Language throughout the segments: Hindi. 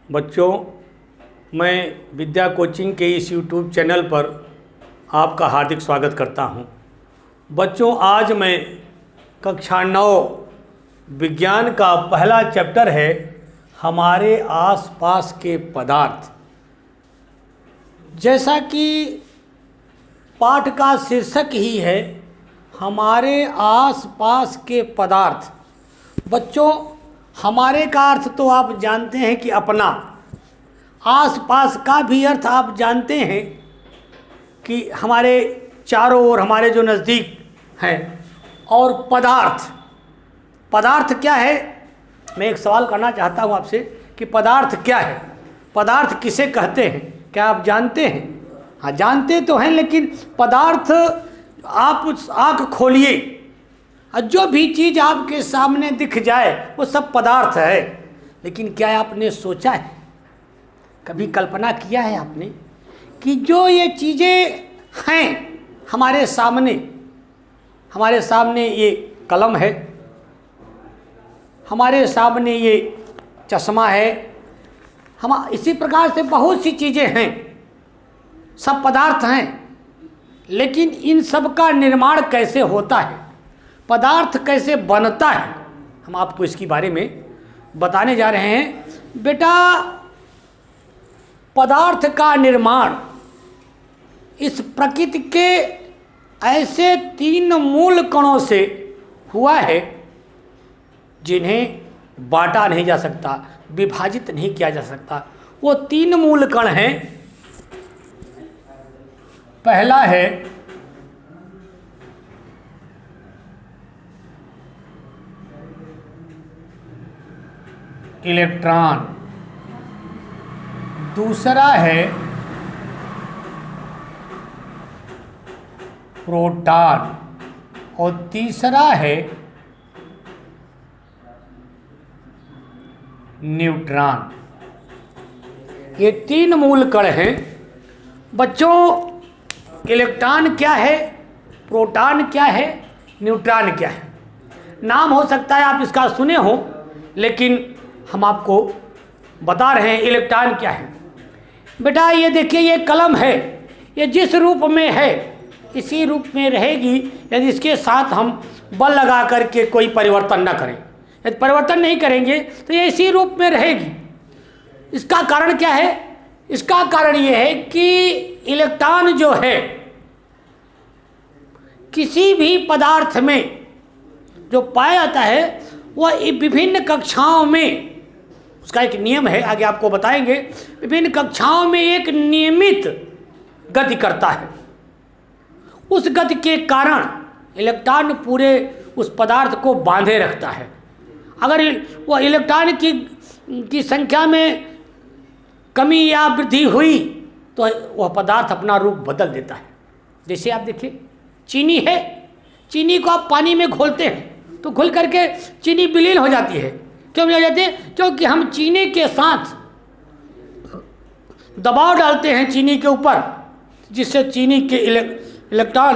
बच्चों, मैं विद्या कोचिंग के इस यूट्यूब चैनल पर आपका हार्दिक स्वागत करता हूं। बच्चों, आज मैं कक्षा 9 विज्ञान का पहला चैप्टर है हमारे आसपास के पदार्थ। जैसा कि पाठ का शीर्षक ही है हमारे आसपास के पदार्थ। बच्चों, हमारे का अर्थ तो आप जानते हैं कि अपना, आसपास का भी अर्थ आप जानते हैं कि हमारे चारों ओर, हमारे जो नज़दीक हैं। और पदार्थ क्या है? मैं एक सवाल करना चाहता हूं आपसे कि पदार्थ क्या है? पदार्थ किसे कहते हैं? क्या आप जानते हैं? हाँ, जानते तो हैं, लेकिन पदार्थ आप आँख खोलिए और जो भी चीज़ आपके सामने दिख जाए वो सब पदार्थ है। लेकिन क्या आपने सोचा है, कभी कल्पना किया है आपने कि जो ये चीज़ें हैं हमारे सामने ये कलम है, हमारे सामने ये चश्मा है, हम इसी प्रकार से बहुत सी चीज़ें हैं, सब पदार्थ हैं। लेकिन इन सब का निर्माण कैसे होता है, पदार्थ कैसे बनता है, हम आपको इसके बारे में बताने जा रहे हैं। बेटा, पदार्थ का निर्माण इस प्रकृति के ऐसे 3 मूल कणों से हुआ है जिन्हें बांटा नहीं जा सकता, विभाजित नहीं किया जा सकता। वो 3 मूल कण हैं। पहला है इलेक्ट्रॉन, दूसरा है प्रोटॉन और तीसरा है न्यूट्रॉन। ये 3 मूल कण हैं। बच्चों, इलेक्ट्रॉन क्या है, प्रोटॉन क्या है, न्यूट्रॉन क्या है? नाम हो सकता है आप इसका सुने हो, लेकिन हम आपको बता रहे हैं इलेक्ट्रॉन क्या है। बेटा, ये देखिए, ये कलम है, ये जिस रूप में है इसी रूप में रहेगी यदि इसके साथ हम बल लगा करके कोई परिवर्तन न करें। यदि परिवर्तन नहीं करेंगे तो ये इसी रूप में रहेगी। इसका कारण क्या है? इसका कारण ये है कि इलेक्ट्रॉन जो है किसी भी पदार्थ में जो पाया जाता है वह विभिन्न कक्षाओं में, उसका एक नियम है, आगे आपको बताएंगे, विभिन्न कक्षाओं में एक नियमित गति करता है। उस गति के कारण इलेक्ट्रॉन पूरे उस पदार्थ को बांधे रखता है। अगर वह इलेक्ट्रॉन की संख्या में कमी या वृद्धि हुई तो वह पदार्थ अपना रूप बदल देता है। जैसे आप देखिए, चीनी है, चीनी को आप पानी में घोलते हैं तो घुल करके चीनी विलीन हो जाती है। क्यों हो जाती है? क्योंकि हम चीनी के साथ दबाव डालते हैं चीनी के ऊपर, जिससे चीनी के इलेक्ट्रॉन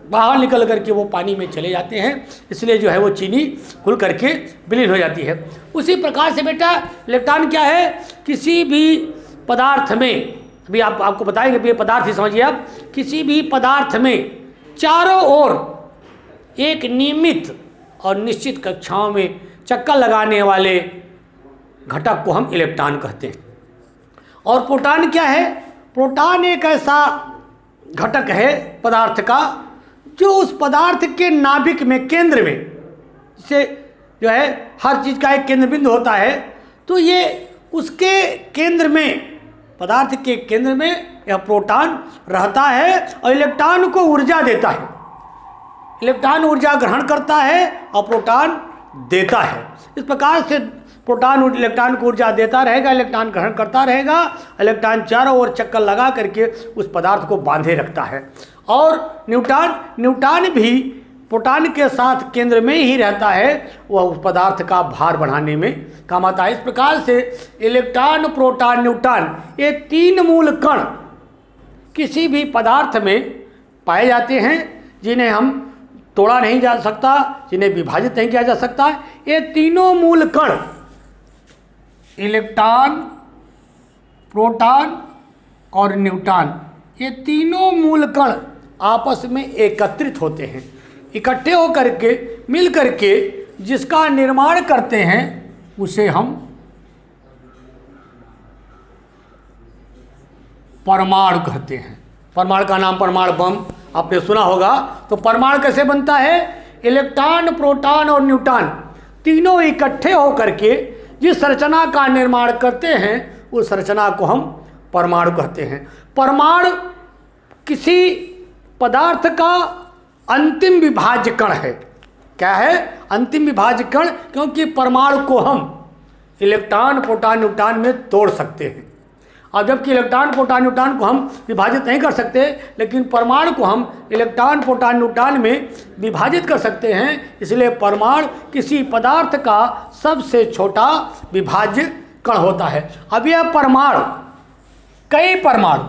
बाहर निकल करके वो पानी में चले जाते हैं, इसलिए जो है वो चीनी घुल करके विलीन हो जाती है। उसी प्रकार से बेटा, इलेक्ट्रॉन क्या है? किसी भी पदार्थ में, अभी आपको बताएंगे, ये पदार्थ ही समझिए आप, किसी भी पदार्थ में चारों ओर एक नियमित और निश्चित कक्षाओं में चक्कर लगाने वाले घटक को हम इलेक्ट्रॉन कहते हैं। और प्रोटॉन क्या है? प्रोटॉन एक ऐसा घटक है पदार्थ का जो उस पदार्थ के नाभिक में, केंद्र में, जिसे जो है हर चीज़ का एक केंद्र बिंदु होता है, तो ये उसके केंद्र में, पदार्थ के केंद्र में यह प्रोटॉन रहता है और इलेक्ट्रॉन को ऊर्जा देता है। इलेक्ट्रॉन ऊर्जा ग्रहण करता है और प्रोटॉन देता है। इस प्रकार से प्रोटॉन इलेक्ट्रॉन को ऊर्जा देता रहेगा, इलेक्ट्रॉन ग्रहण करता रहेगा, इलेक्ट्रॉन चारों ओर चक्कर लगा करके उस पदार्थ को बांधे रखता है। और न्यूट्रॉन भी प्रोटॉन के साथ केंद्र में ही रहता है, वह उस पदार्थ का भार बढ़ाने में काम आता है। इस प्रकार से इलेक्ट्रॉन, प्रोटॉन, न्यूट्रॉन, ये 3 मूल कण किसी भी पदार्थ में पाए जाते हैं, जिन्हें हम तोड़ा नहीं जा सकता, जिन्हें विभाजित नहीं किया जा सकता। ये तीनों मूल कण, इलेक्ट्रॉन, प्रोटॉन और न्यूट्रॉन, ये तीनों मूल कण आपस में एकत्रित होते हैं, इकट्ठे होकर के मिल करके जिसका निर्माण करते हैं उसे हम परमाणु कहते हैं। परमाणु का नाम परमाणु बम आपने सुना होगा। तो परमाणु कैसे बनता है? इलेक्ट्रॉन, प्रोटॉन और न्यूट्रॉन तीनों इकट्ठे होकर के जिस संरचना का निर्माण करते हैं उस संरचना को हम परमाणु कहते हैं। परमाणु किसी पदार्थ का अंतिम विभाज्य कण है। क्या है? अंतिम विभाज्य कण, क्योंकि परमाणु को हम इलेक्ट्रॉन, प्रोटॉन, न्यूट्रॉन में तोड़ सकते हैं। और जबकि इलेक्ट्रॉन, प्रोटॉन, न्यूट्रॉन को हम विभाजित नहीं कर सकते, लेकिन परमाणु को हम इलेक्ट्रॉन, प्रोटॉन, न्यूट्रॉन में विभाजित कर सकते हैं। इसलिए परमाणु किसी पदार्थ का सबसे छोटा विभाज्य कण होता है। अब यह परमाणु, कई परमाणु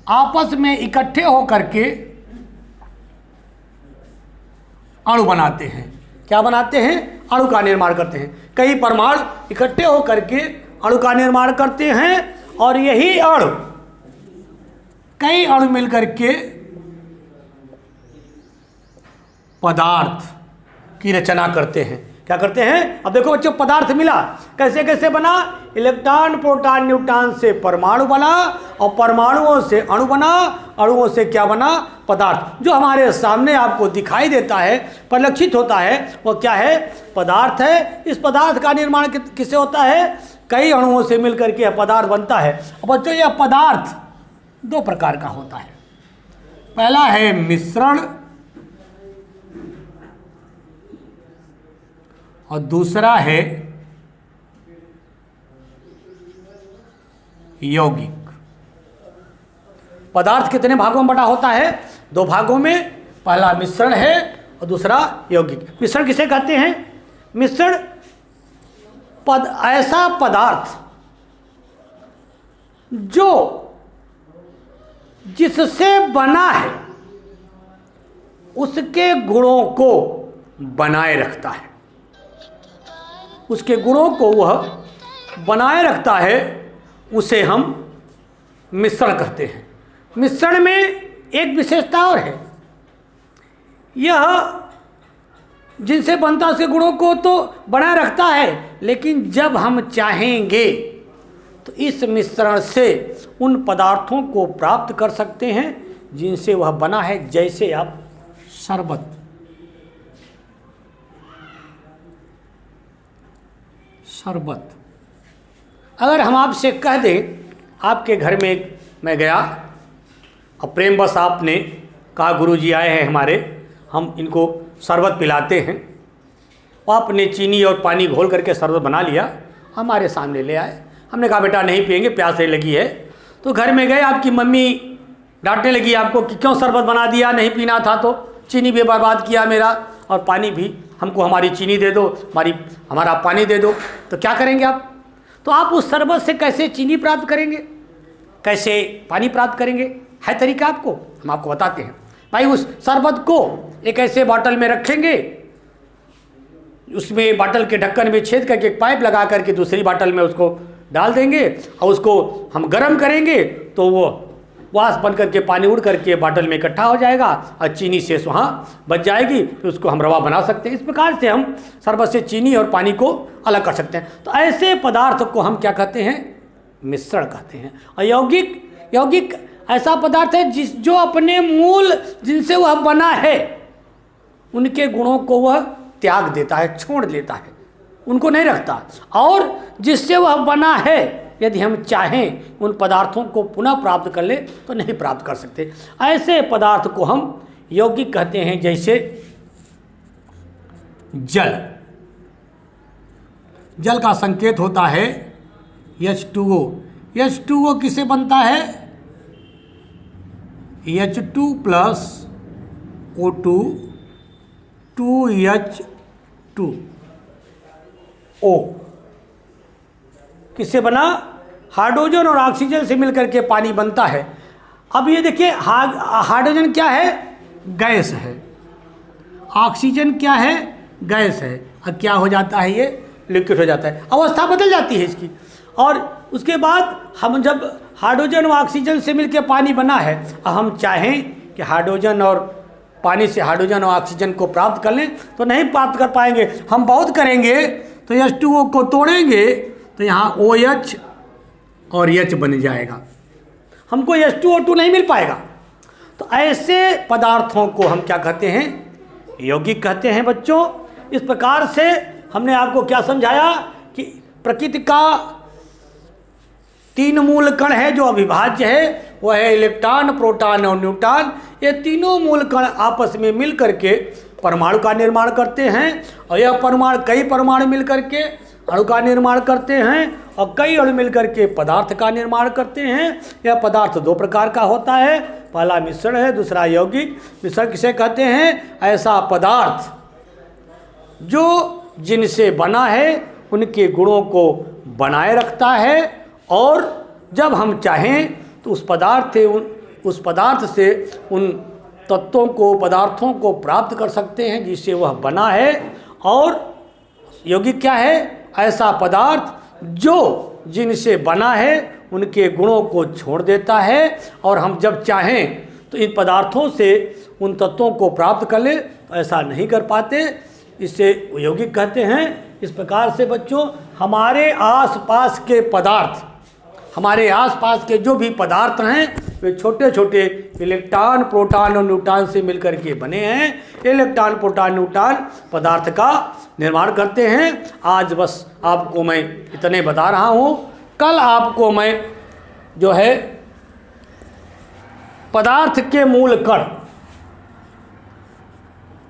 आपस में इकट्ठे होकर के अणु बनाते हैं। क्या बनाते हैं? अणु का निर्माण करते हैं। कई परमाणु इकट्ठे होकर के अणु का निर्माण करते हैं और यही अणु, कई अणु मिलकर के पदार्थ की रचना करते हैं। क्या करते हैं? अब देखो बच्चों, पदार्थ मिला, कैसे कैसे बना? इलेक्ट्रॉन, प्रोटॉन, न्यूट्रॉन से परमाणु बना और परमाणुओं से अणु बना, अणुओं से क्या बना? पदार्थ। जो हमारे सामने आपको दिखाई देता है, परिलक्षित होता है, वो क्या है? पदार्थ है। इस पदार्थ का निर्माण किससे होता है? कई अणुओं से मिलकर के यह पदार्थ बनता है। अब बच्चों, यह पदार्थ दो प्रकार का होता है। पहला है मिश्रण और दूसरा है यौगिक। पदार्थ कितने भागों में बटा होता है? दो भागों में। पहला मिश्रण है और दूसरा यौगिक। मिश्रण किसे कहते हैं? मिश्रण ऐसा पदार्थ जो जिससे बना है उसके गुणों को बनाए रखता है, उसके गुणों को वह बनाए रखता है, उसे हम मिश्रण कहते हैं। मिश्रण में एक विशेषता और है, यह जिनसे बनता उसके गुणों को तो बनाए रखता है, लेकिन जब हम चाहेंगे तो इस मिश्रण से उन पदार्थों को प्राप्त कर सकते हैं जिनसे वह बना है। जैसे आप शरबत, शरबत अगर हम आपसे कह दें, आपके घर में मैं गया और प्रेमवश आपने कहा गुरुजी आए हैं हमारे, हम इनको शरबत पिलाते हैं, आपने चीनी और पानी घोल करके शरबत बना लिया, हमारे सामने ले आए। हमने कहा बेटा नहीं पिएंगे, प्यास लगी है। तो घर में गए, आपकी मम्मी डांटने लगी आपको कि क्यों शरबत बना दिया, नहीं पीना था तो, चीनी भी बर्बाद किया मेरा और पानी भी, हमको हमारी चीनी दे दो, हमारा पानी दे दो। तो क्या करेंगे आप? तो आप उस शरबत से कैसे चीनी प्राप्त करेंगे, कैसे पानी प्राप्त करेंगे? है तरीका आपको, हम आपको बताते हैं। भाई उस शरबत को एक ऐसे बॉटल में रखेंगे, उसमें बॉटल के ढक्कन में छेद करके एक पाइप लगा करके दूसरी बॉटल में उसको डाल देंगे और उसको हम गर्म करेंगे तो वो वाष्प बन करके पानी उड़ करके बॉटल में इकट्ठा हो जाएगा और चीनी शेष वहाँ बच जाएगी, फिर उसको हम रवा बना सकते हैं। इस प्रकार से हम शरबत से चीनी और पानी को अलग कर सकते हैं। तो ऐसे पदार्थ को हम क्या कहते हैं? मिश्रण कहते हैं। और यौगिक ऐसा पदार्थ है जो अपने मूल जिनसे वह बना है उनके गुणों को वह त्याग देता है, छोड़ देता है, उनको नहीं रखता। और जिससे वह बना है यदि हम चाहें उन पदार्थों को पुनः प्राप्त कर ले तो नहीं प्राप्त कर सकते। ऐसे पदार्थ को हम यौगिक कहते हैं। जैसे जल का संकेत होता है H2O। H2O किससे बनता है? H2 प्लस O2 2H2O किससे बना? हाइड्रोजन और ऑक्सीजन से मिलकर के पानी बनता है। अब ये देखिए, हाइड्रोजन क्या है? गैस है। ऑक्सीजन क्या है? गैस है। अब क्या हो जाता है? ये लिक्विड हो जाता है, अवस्था बदल जाती है इसकी। और उसके बाद हम जब हाइड्रोजन व ऑक्सीजन से मिलकर पानी बना है, अब हम चाहें कि हाइड्रोजन और पानी से हाइड्रोजन और ऑक्सीजन को प्राप्त कर लें तो नहीं प्राप्त कर पाएंगे। हम बहुत करेंगे तो H2O को तोड़ेंगे तो यहाँ OH और H बन जाएगा, हमको H2O2 नहीं मिल पाएगा। तो ऐसे पदार्थों को हम क्या कहते हैं? यौगिक कहते हैं बच्चों। इस प्रकार से हमने आपको क्या समझाया कि प्रकृति का 3 मूल कण है जो अविभाज्य है, वह है इलेक्ट्रॉन, प्रोटॉन और न्यूट्रॉन। ये तीनों मूल कण आपस में मिल करके परमाणु का निर्माण करते हैं और यह परमाणु कई परमाणु मिल करके अणु का निर्माण करते हैं और कई अणु मिल करके पदार्थ का निर्माण करते हैं। यह पदार्थ 2 प्रकार का होता है, पहला मिश्रण है, दूसरा यौगिक। मिश्रण किसे कहते हैं? ऐसा पदार्थ जो जिनसे बना है उनके गुणों को बनाए रखता है और जब हम चाहें तो उस पदार्थ से उन तत्वों को, पदार्थों को प्राप्त कर सकते हैं जिससे वह बना है। और यौगिक क्या है? ऐसा पदार्थ जो जिनसे बना है उनके गुणों को छोड़ देता है और हम जब चाहें तो इन पदार्थों से उन तत्वों को प्राप्त कर ले तो ऐसा नहीं कर पाते, इसे यौगिक कहते हैं। इस प्रकार से बच्चों हमारे आसपास के पदार्थ, हमारे आसपास के जो भी पदार्थ हैं वे छोटे छोटे इलेक्ट्रॉन, प्रोटॉन और न्यूट्रॉन से मिलकर के बने हैं। इलेक्ट्रॉन, प्रोटॉन, न्यूट्रॉन पदार्थ का निर्माण करते हैं। आज बस आपको मैं इतने बता रहा हूँ। कल आपको मैं जो है पदार्थ के मूल कण,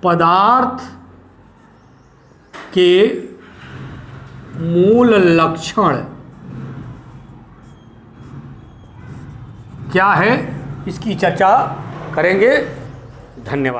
पदार्थ के मूल लक्षण क्या है इसकी चर्चा करेंगे। धन्यवाद।